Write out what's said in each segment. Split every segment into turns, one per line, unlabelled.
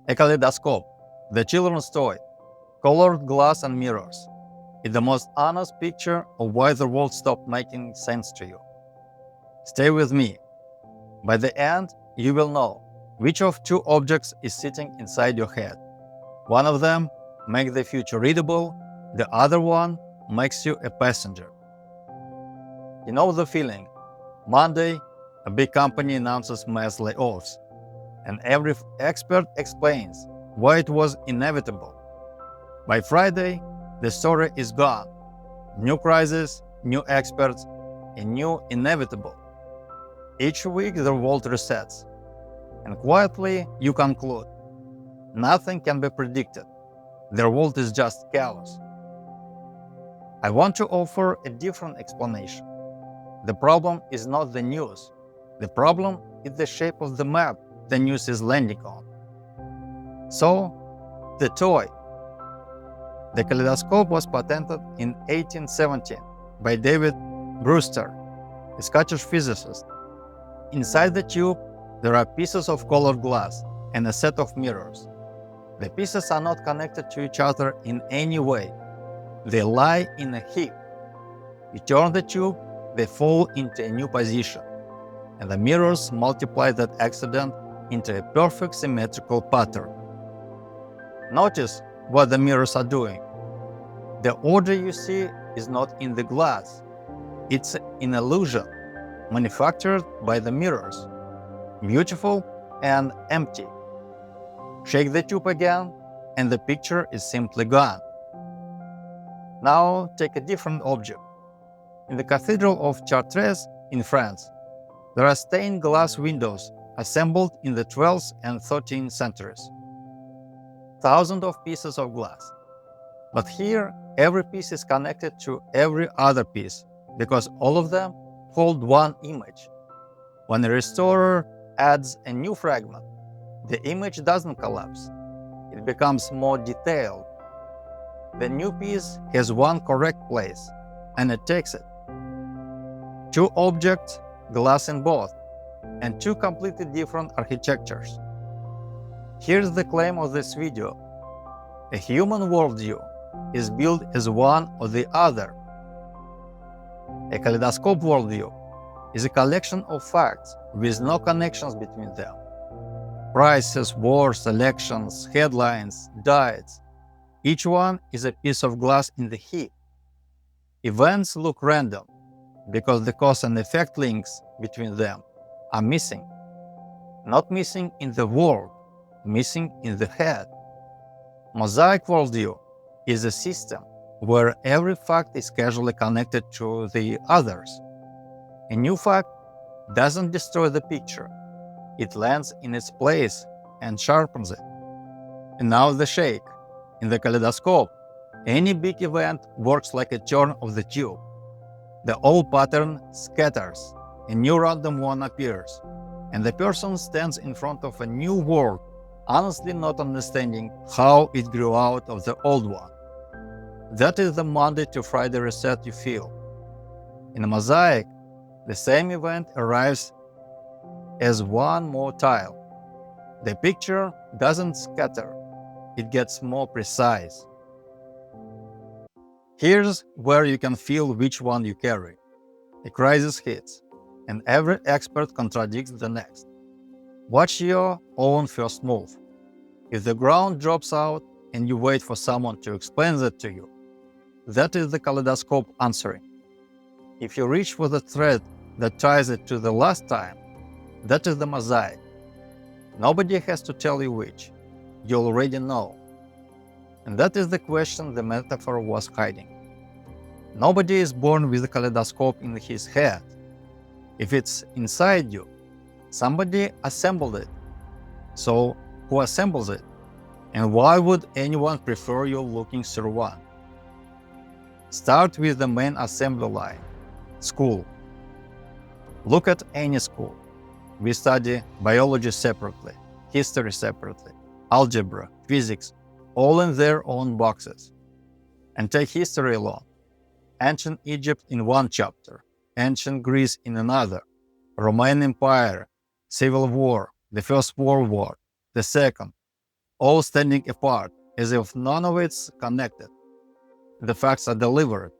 A kaleidoscope, the children's toy, colored glass and mirrors, is the most honest picture of why the world stopped making sense to you. Stay with me. By the end, you will know which of two objects is sitting inside your head. One of them makes the future readable, the other one makes you a passenger. You know the feeling. Monday, a big company announces mass layoffs, and every expert explains why it was inevitable. By Friday, the story is gone. New crisis, new experts, a new inevitable. Each week the world resets, and quietly you conclude, nothing can be predicted. The world is just chaos. I want to offer a different explanation. The problem is not the news. The problem is the shape of the map the news is landing on. So, the toy. The kaleidoscope was patented in 1817 by David Brewster, a Scottish physicist. Inside the tube, there are pieces of colored glass and a set of mirrors. The pieces are not connected to each other in any way. They lie in a heap. You turn the tube, they fall into a new position, and the mirrors multiply that accident into a perfect symmetrical pattern. Notice what the mirrors are doing. The order you see is not in the glass. It's an illusion, manufactured by the mirrors, beautiful and empty. Shake the tube again, and the picture is simply gone. Now take a different object. In the Cathedral of Chartres in France, there are stained glass windows assembled in the 12th and 13th centuries. Thousands of pieces of glass. But here, every piece is connected to every other piece, because all of them hold one image. When a restorer adds a new fragment, the image doesn't collapse. It becomes more detailed. The new piece has one correct place, and it takes it. Two objects, glass in both, and two completely different architectures. Here's the claim of this video. A human worldview is built as one or the other. A kaleidoscope worldview is a collection of facts with no connections between them. Prices, wars, elections, headlines, diets. Each one is a piece of glass in the heap. Events look random because the cause and effect links between them are missing. Not missing in the world, missing in the head. Mosaic worldview is a system where every fact is casually connected to the others. A new fact doesn't destroy the picture. It lands in its place and sharpens it. And now the shake. In the kaleidoscope, any big event works like a turn of the tube. The old pattern scatters, a new random one appears, and the person stands in front of a new world, honestly not understanding how it grew out of the old one. That is the Monday to Friday reset you feel. In a mosaic, the same event arrives as one more tile. The picture doesn't scatter, it gets more precise. Here's where you can feel which one you carry. A crisis hits, and every expert contradicts the next. Watch your own first move. If the ground drops out and you wait for someone to explain that to you, that is the kaleidoscope answering. If you reach for the thread that ties it to the last time, that is the mosaic. Nobody has to tell you which. You already know. And that is the question the metaphor was hiding. Nobody is born with a kaleidoscope in his head. If it's inside you, somebody assembled it. So, who assembles it? And why would anyone prefer you looking through one? Start with the main assembly line, school. Look at any school. We study biology separately, history separately, algebra, physics, all in their own boxes. And take history alone. Ancient Egypt in one chapter, ancient Greece in another, Roman Empire, Civil War, the First World War, the Second. all standing apart, as if none of it's connected. The facts are delivered.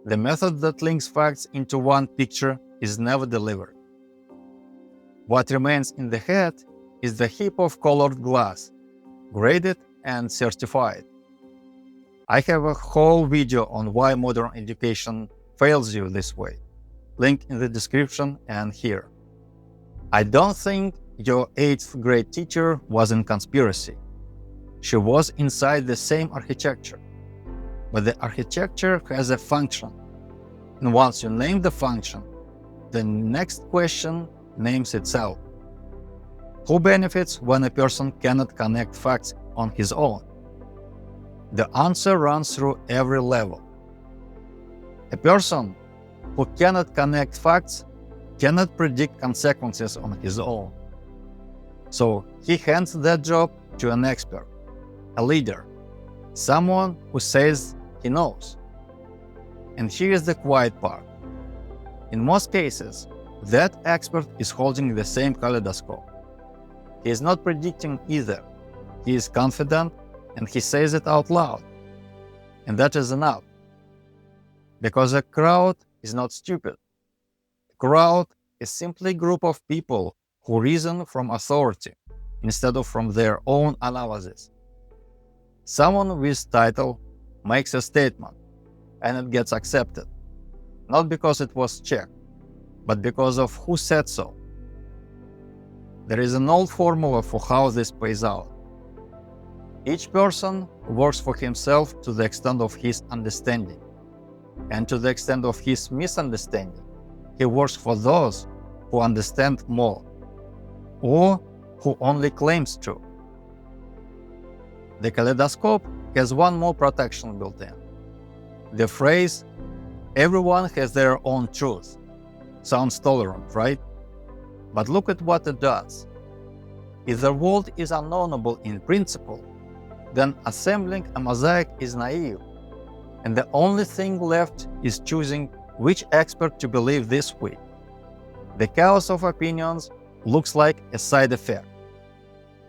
The method that links facts into one picture is never delivered. What remains in the head is the heap of colored glass, graded and certified. I have a whole video on why modern education fails you this way. Link in the description and here. I don't think your 8th grade teacher was in conspiracy. She was inside the same architecture. But the architecture has a function. And once you name the function, the next question names itself. Who benefits when a person cannot connect facts on his own? The answer runs through every level. A person who cannot connect facts cannot predict consequences on his own. So he hands that job to an expert, a leader, someone who says he knows. And here is the quiet part. In most cases, that expert is holding the same kaleidoscope. He is not predicting either. He is confident and he says it out loud. And that is enough. Because a crowd is not stupid. A crowd is simply a group of people who reason from authority instead of from their own analysis. Someone with title makes a statement and it gets accepted, not because it was checked, but because of who said so. There is an old formula for how this plays out. Each person works for himself to the extent of his understanding, and to the extent of his misunderstanding, he works for those who understand more, or who only claims to. The kaleidoscope has one more protection built in. The phrase, "everyone has their own truth," sounds tolerant, right? But look at what it does. If the world is unknowable in principle, then assembling a mosaic is naive, and the only thing left is choosing which expert to believe this week. The chaos of opinions looks like a side effect.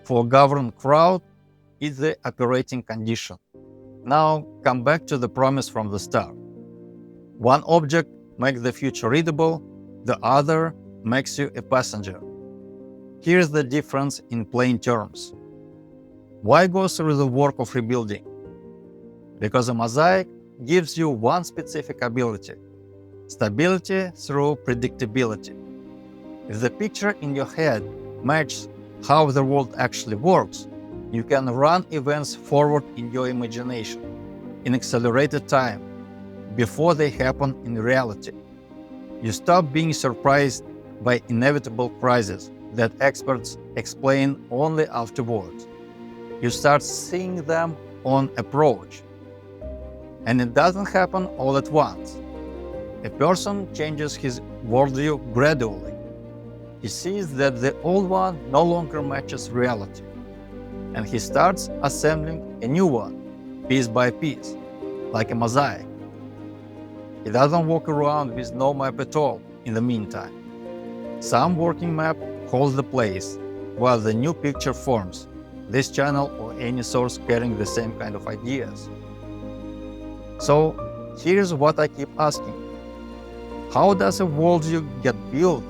For a governed crowd, it's the operating condition. Now come back to the promise from the start. One object makes the future readable, the other makes you a passenger. Here's the difference in plain terms. Why go through the work of rebuilding? Because a mosaic gives you one specific ability: stability through predictability. If the picture in your head matches how the world actually works, you can run events forward in your imagination in accelerated time, before they happen in reality. You stop being surprised by inevitable crises that experts explain only afterwards. You start seeing them on approach. And it doesn't happen all at once. A person changes his worldview gradually. He sees that the old one no longer matches reality, and he starts assembling a new one, piece by piece, like a mosaic. He doesn't walk around with no map at all in the meantime. Some working map holds the place, while the new picture forms, this channel or any source carrying the same kind of ideas. So here's what I keep asking. How does a worldview get built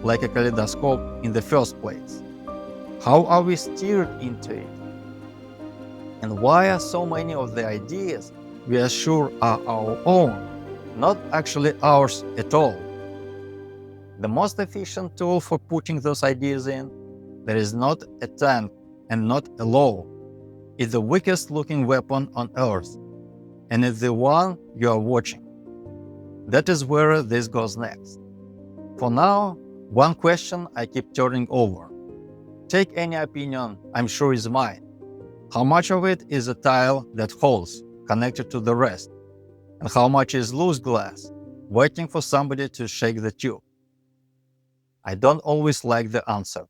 like a kaleidoscope in the first place? How are we steered into it? And why are so many of the ideas we are sure are our own not actually ours at all? The most efficient tool for putting those ideas in, there is not a tank and not a law. It's the weakest looking weapon on earth, and it's the one you are watching. That is where this goes next. For now, one question I keep turning over. Take any opinion I'm sure is mine. How much of it is a tile that holds, connected to the rest? And how much is loose glass, waiting for somebody to shake the tube? I don't always like the answer.